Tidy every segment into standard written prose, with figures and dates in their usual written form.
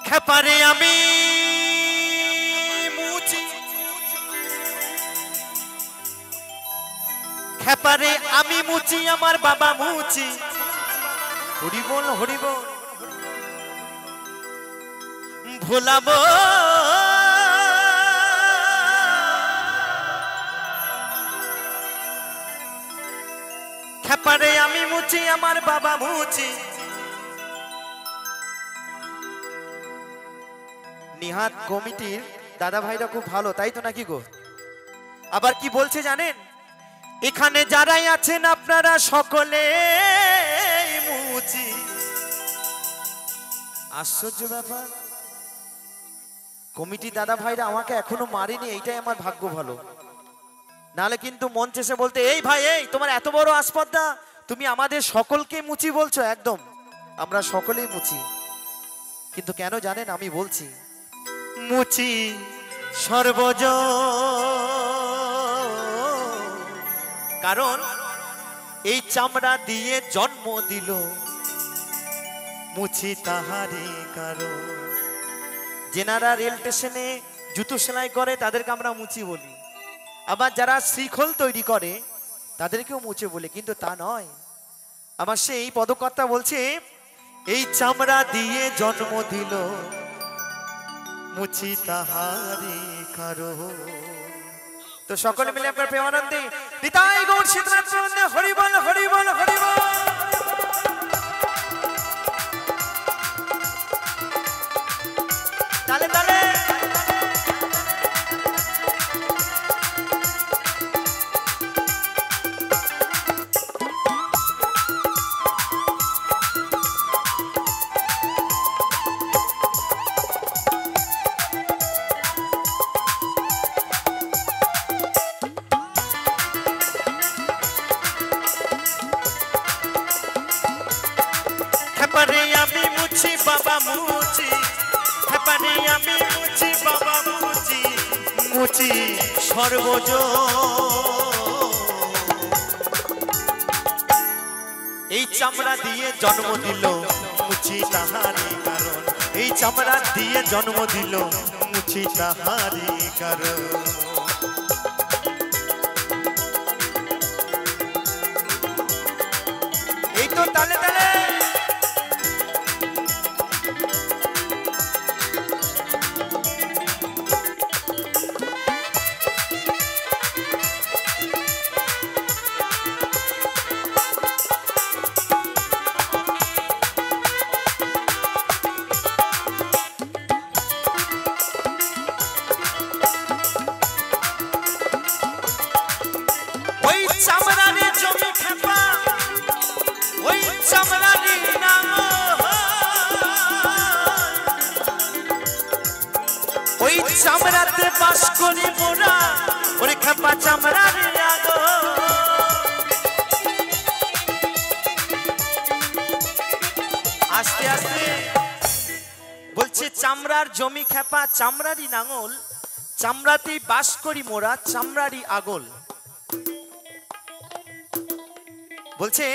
খেপারে আমি মুচি, খেপারে আমি মুচি, আমার বাবা মুচি। হরি বল হরি বল। ভোলাবো খেপারে আমি মুচি, আমার বাবা মুচি। নিহাত কমিটির দাদা ভাইরা খুব ভালো, তাই তো নাকি গো? আবার কি বলছে জানেন? এখানে যারাই আছেন আপনারা সকলে মুচি। আশ্চর্য ব্যাপার, কমিটি দাদা ভাইরা আমাকে এখনো মারেনি, এইটাই আমার ভাগ্য ভালো। নালে কিন্তু মঞ্চে এসে বলতে, এই ভাই এই তোমার এত বড় আসপর্দা, তুমি আমাদের সকলকে মুচি বলছো। একদম আমরা সকলেই মুচি, কিন্তু কেন জানেন? আমি বলছি, মুচি সর্বজ, কারণ এই চামড়া দিয়ে জন্ম দিল মুচি তাহারে কারণ। যেনারা রেল স্টেশনে জুতো সেলাই করে তাদেরকে আমরা মুচি বলি, আবার যারা শিখল তৈরি করে তাদেরকেও মুচি বলি, কিন্তু তা নয়। আমার সেই পদকর্তা বলছে, এই চামড়া দিয়ে জন্ম দিল মুচি তাহারে কারণ। তো সকলে মিলে আপনার প্রেমানন্দে নিতাই গৌর সীতানাথ হরি বল হরি বল হরি বল। তালে তালে খেপারে আমি মুচি বাবা মুচি, খেপারে আমি মুচি বাবা মুচি। মুচি সর্বজ, এই চামড়া দিয়ে জন্ম দিল মুচি তাহারে কারণ। এই চামড়া দিয়ে জন্ম দিল মুচি তাহারে কারণ। এই তো তালে তালে চামড়ারে জমি খেপা, ওই চামড়ারে নাম, ওই চামড়াতে বাস করি মোরা, ওরে খেপা চামড়ারে আগো। আস্তে আস্তে বলছে, চামড়ার জমি খেপা চামড়ারি নাঙল, চামড়াতেই বাস করি মোরা, চামড়ারি আগল। বলছে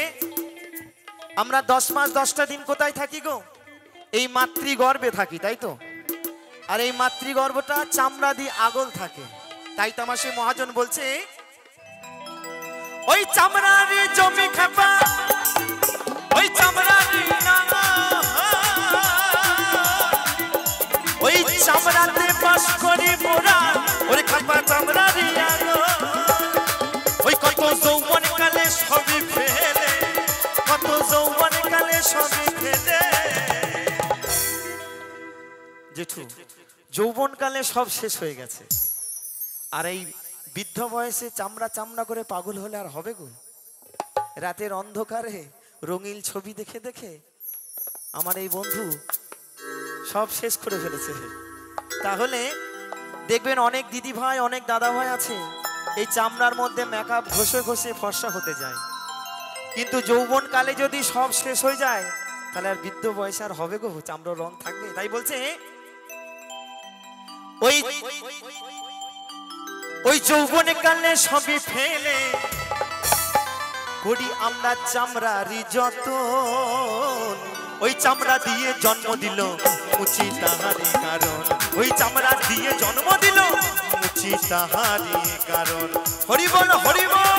আমরা 10 মাস 10টা দিন কোথায় থাকি গো? এই মাতৃগর্ভে থাকি, তাই তো? আর এই মাতৃগর্ভটা চামড়া দিয়ে আগল থাকে, তাই তো আমার সেই মহাজন বলছে, ওই চামড়ার জমি খেপা, ওই চামড়ার ওই চামড়াতে বাস করি মোরা, ওরে খেপা চামড়ারি আগল। ওই কত যৌবন কালে সবই ফেলে, কত যৌবন কালে সবই ফেলে। জেঠু, যৌবন কালে সব শেষ হয়ে গেছে, আর এই বৃদ্ধ বয়সে চামড়া চামড়া করে পাগল হলে আর হবে গো? রাতের অন্ধকারে রঙিন ছবি দেখে দেখে আমার এই বন্ধু সব শেষ করে ফেলেছে। তাহলে দেখবেন অনেক দিদি ভাই, অনেক দাদা ভাই আছে, এই চামড়ার মধ্যে মেকআপ ঘষে ঘষে ফর্সা হতে যায়, কিন্তু যৌবন কালে যদি সব শেষ হয়ে যায় তাহলে আর বৃদ্ধ বয়সে আর হবে গো চামড়ার রং থাকবে? তাই বলছে, ওই ওই যৌবন কালে সবই ফেলে করি আমরা চামড়ারি যতন। ওই চামড়া দিয়ে জন্ম দিল মুচি তাহারি কারণ, ওই চামড়া দিয়ে জন্ম দিল মুচি তাহারি কারণ। হরি বল হরি বল।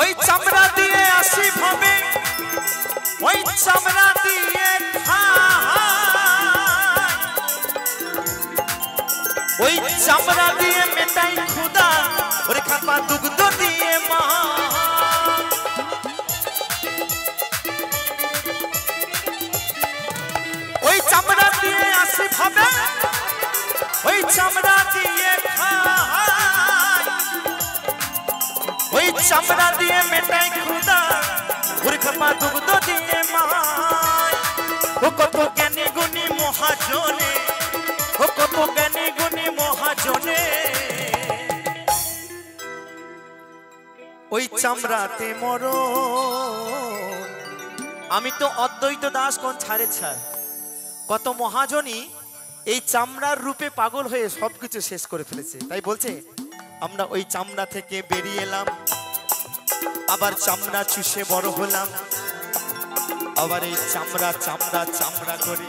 ওই চামড়া দিয়ে আসি ভাবে, ওই চামড়া দিয়ে ওই চামড়া দিয়ে মেটাই খুদা, ওরে খাপা দুগ্ধ দিয়ে মা। ওই চামড়া দিয়ে আসি ভাবে, ওই চামড়া দিয়ে ওই চামড়া দিয়ে মেটাই খুদা, ওরে খাপা দুগ্ধ দিয়ে মা। ও কত জ্ঞানী গুণী মহাজনে, ও কত জ্ঞানী গুণী মহাজনে, ওই চামড়াতে মরো। আমি তো অদ্বৈত দাস কোন ছাড়ে ছাড়, কত মহাজনী এই চামড়ার রূপে পাগল হয়ে সবকিছু শেষ করে ফেলেছে। তাই বলছে আমরা ওই চামড়া থেকে বেরিয়ে এলাম, আবার চামড়া চুষে বড় হলাম, আবার এই চামড়া চামড়া চামড়া করে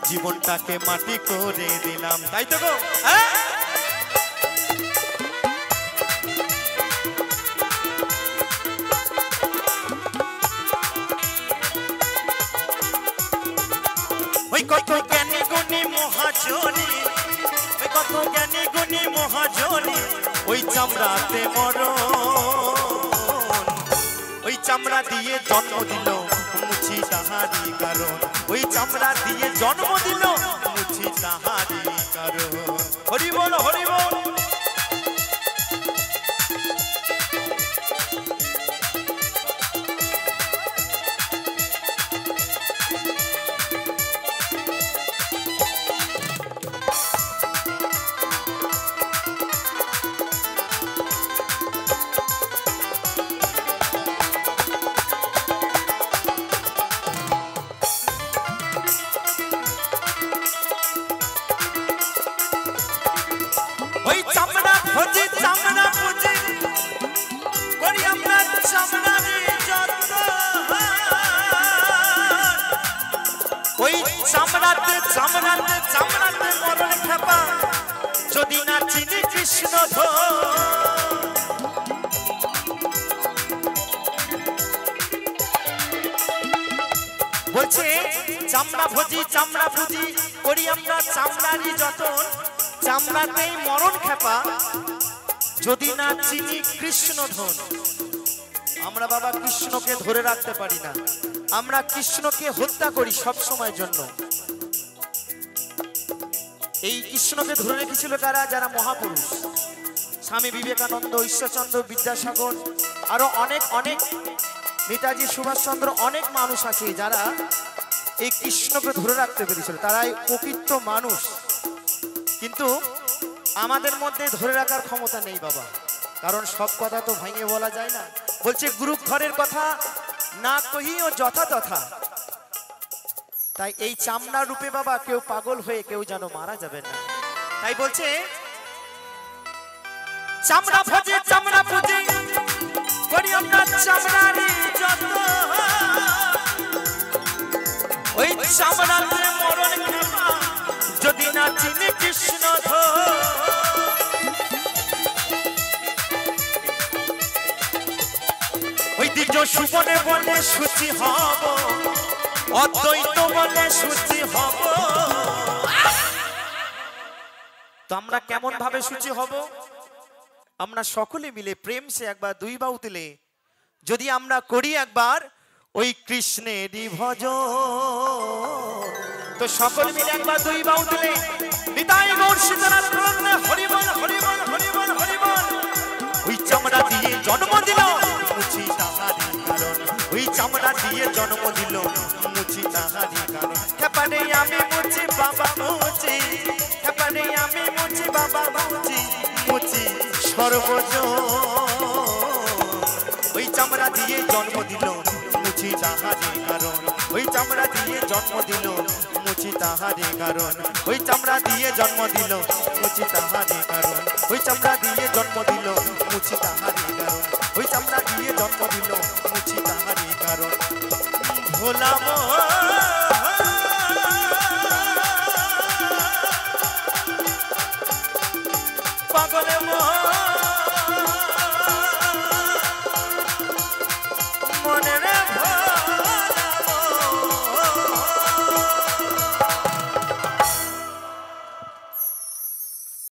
জীবনটাকে মাটি করে দিলাম। তাই তো গো, ওই কত জ্ঞানী গুণী মহাজনী, ওই কত জ্ঞানী গুণী মহাজনী, ওই চামড়াতে মরণ, ওই চামড়া দিয়ে জন্ম দিল মুচি তাহারি কারণ, ওই চামড়া দিয়ে জন্ম দিল মুচি তাহারি কারণ। হরি বল হরি বল। ওই চামড়া ভোজি চামড়া পুজি করি আমরা চামড়ারে যত্ন, ওই চামড়াতে চামড়াতে চামড়াতে মরণ খাপা, যদি না চিনি কৃষ্ণ ধন। বলছে চামড়া ভোজি চামড়া পুজি করি আমরা চামড়ারি যতন, চামড়াতেই মরণ খেপা, যদি না চিনি কৃষ্ণ ধন। আমরা বাবা কৃষ্ণকে ধরে রাখতে পারি না, আমরা কৃষ্ণকে হত্যা করি সব সময়ের জন্য। এই কৃষ্ণকে ধরে রেখেছিল কারা? যারা মহাপুরুষ, স্বামী বিবেকানন্দ, ঈশ্বরচন্দ্র বিদ্যাসাগর, আরো অনেক অনেক, নেতাজি সুভাষচন্দ্র, অনেক মানুষ আছে যারা এই কৃষ্ণকে ধরে রাখতে পেরেছিল। তারাই প্রকৃত মানুষ। কিন্তু আমাদের মধ্যে ধরে রাখার ক্ষমতা নেই বাবা, কারণ সব কথা তো ভাঙিয়ে বলা যায় না। বলছে গুরু ঘরের কথা না কহিও যথা তথা। তাই এই চামড়া রূপে বাবা কেউ পাগল হয়ে কেউ যেন মারা যাবে না। তাই বলছে চামড়া ভোজে চামড়া পুজে করি আমরা চামড়ারি যত, ওই চামড়াতে মরণ খেপা, যদি না চিনি কৃষ্ণ ধন। ওই দ্বিজ সুবনে বলে সূচি হব, অদ্বৈত বলে সূচি হব। তো আমরা কেমন ভাবে সূচি হব? আমরা সকলে মিলে প্রেম সে একবার দুই বাহু তুলে যদি আমরা করি একবার ওই কৃষ্ণেরই ভজন, তো সকল মিলে একবার দুই বাহু তুলে নিতাই গৌর সীতারাম প্রণামে হরি বল হরি বল হরি বল হরি বল। ওই চামড়া দিয়ে জন্ম দিল মুচি তাহারি কারণ, ওই চামড়া দিয়ে জন্ম দিল মুচি তাহারি কারণ। হেপারে আমি মুচি বাবা মুচি, হেপারে আমি মুচি বাবা মুচি, মুচি সর্বজন। ওই চামড়া দিয়ে জন্ম দিল মুচি তাহারি কারণ, ওই চামড়া দিয়ে জন্ম দিল মুচি তাহারি কারণ, ওই চামড়া দিয়ে জন্ম দিল মুচি তাহারি কারণ, ওই চামড়া দিয়ে জন্ম দিল মুচি তাহারি কারণ, ওই চামড়া দিয়ে জন্ম দিল মুচি তাহারি কারণ। ভোলা